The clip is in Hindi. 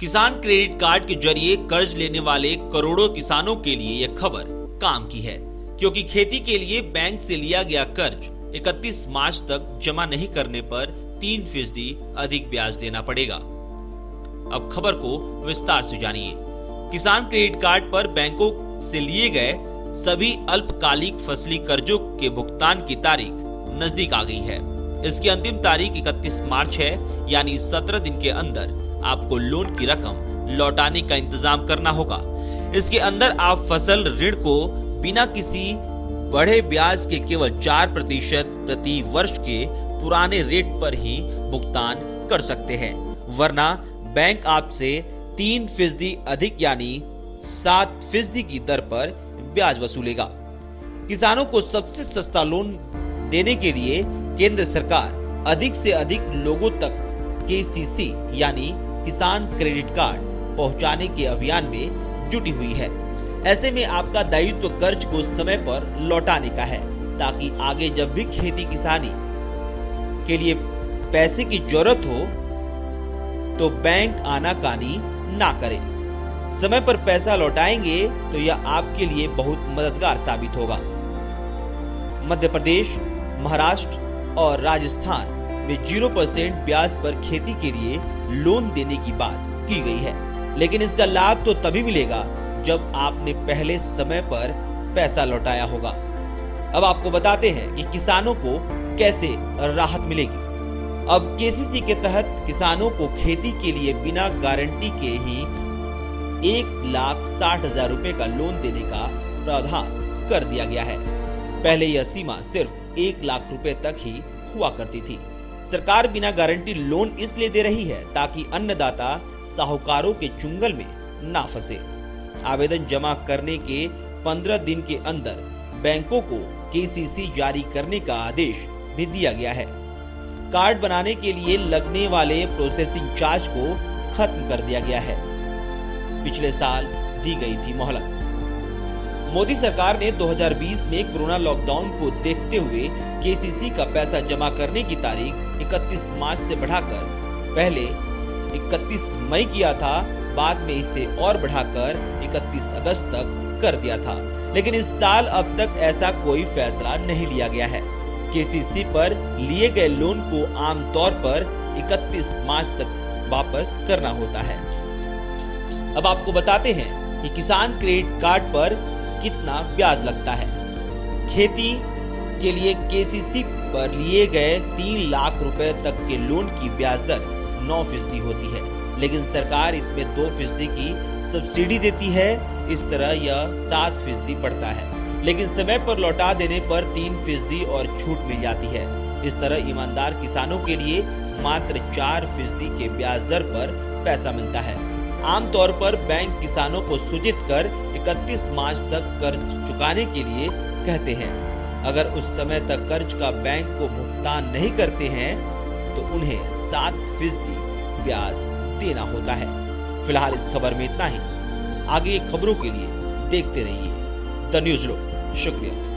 किसान क्रेडिट कार्ड के जरिए कर्ज लेने वाले करोड़ों किसानों के लिए यह खबर काम की है, क्योंकि खेती के लिए बैंक से लिया गया कर्ज 31 मार्च तक जमा नहीं करने पर 3% अधिक ब्याज देना पड़ेगा। अब खबर को विस्तार से जानिए। किसान क्रेडिट कार्ड पर बैंकों से लिए गए सभी अल्पकालिक फसली कर्जों के भुगतान की तारीख नजदीक आ गई है। इसकी अंतिम तारीख 31 मार्च है, यानी 17 दिन के अंदर आपको लोन की रकम लौटाने का इंतजाम करना होगा। इसके अंदर आप फसल ऋण को बिना किसी बढ़े ब्याज के केवल 4% प्रति वर्ष के पुराने रेट पर ही भुगतान कर सकते हैं, वरना बैंक आपसे 3% अधिक यानी 7% की दर पर ब्याज वसूलेगा। किसानों को सबसे सस्ता लोन देने के लिए केंद्र सरकार अधिक से अधिक लोगों तक KCC यानी किसान क्रेडिट कार्ड पहुंचाने के अभियान में जुटी हुई है। ऐसे में आपका दायित्व कर्ज को समय पर लौटाने का है, ताकि आगे जब भी खेती किसानी के लिए पैसे की जरूरत हो तो बैंक आनाकानी ना करे। समय पर पैसा लौटाएंगे तो यह आपके लिए बहुत मददगार साबित होगा। मध्य प्रदेश, महाराष्ट्र और राजस्थान में 0% ब्याज पर खेती के लिए लोन देने की बात की गई है, लेकिन इसका लाभ तो तभी मिलेगा जब आपने पहले समय पर पैसा लौटाया होगा। अब आपको बताते हैं कि किसानों को कैसे राहत मिलेगी। अब KCC के तहत किसानों को खेती के लिए बिना गारंटी के ही 1,60,000 रुपए का लोन देने का प्रावधान कर दिया गया है। पहले यह सीमा सिर्फ 1 लाख रुपए तक ही हुआ करती थी। सरकार बिना गारंटी लोन इसलिए दे रही है ताकि अन्नदाता साहूकारों के चुंगल में ना फंसे। आवेदन जमा करने के 15 दिन के अंदर बैंकों को KCC जारी करने का आदेश भी दिया गया है। कार्ड बनाने के लिए लगने वाले प्रोसेसिंग चार्ज को खत्म कर दिया गया है। पिछले साल दी गई थी मोहलत। मोदी सरकार ने 2020 में कोरोना लॉकडाउन को देखते हुए KCC का पैसा जमा करने की तारीख 31 मार्च से बढ़ाकर पहले 31 मई किया था, बाद में इसे और बढ़ाकर 31 अगस्त तक कर दिया था। लेकिन इस साल अब तक ऐसा कोई फैसला नहीं लिया गया है। KCC पर लिए गए लोन को आमतौर पर 31 मार्च तक वापस करना होता है। अब आपको बताते हैं कि किसान क्रेडिट कार्ड पर कितना ब्याज लगता है। खेती के लिए KCC पर लिए गए 3 लाख रुपए तक के लोन की ब्याज दर 9% होती है, लेकिन सरकार इसमें 2% की सब्सिडी देती है। इस तरह यह 7% पड़ता है, लेकिन समय पर लौटा देने पर 3% और छूट मिल जाती है। इस तरह ईमानदार किसानों के लिए मात्र 4% के ब्याज दर पर पैसा मिलता है। आमतौर पर बैंक किसानों को सूचित कर 31 मार्च तक कर्ज चुकाने के लिए कहते हैं। अगर उस समय तक कर्ज का बैंक को भुगतान नहीं करते हैं तो उन्हें 7% ब्याज देना होता है। फिलहाल इस खबर में इतना ही। आगे खबरों के लिए देखते रहिए द न्यूज़ रूम। शुक्रिया।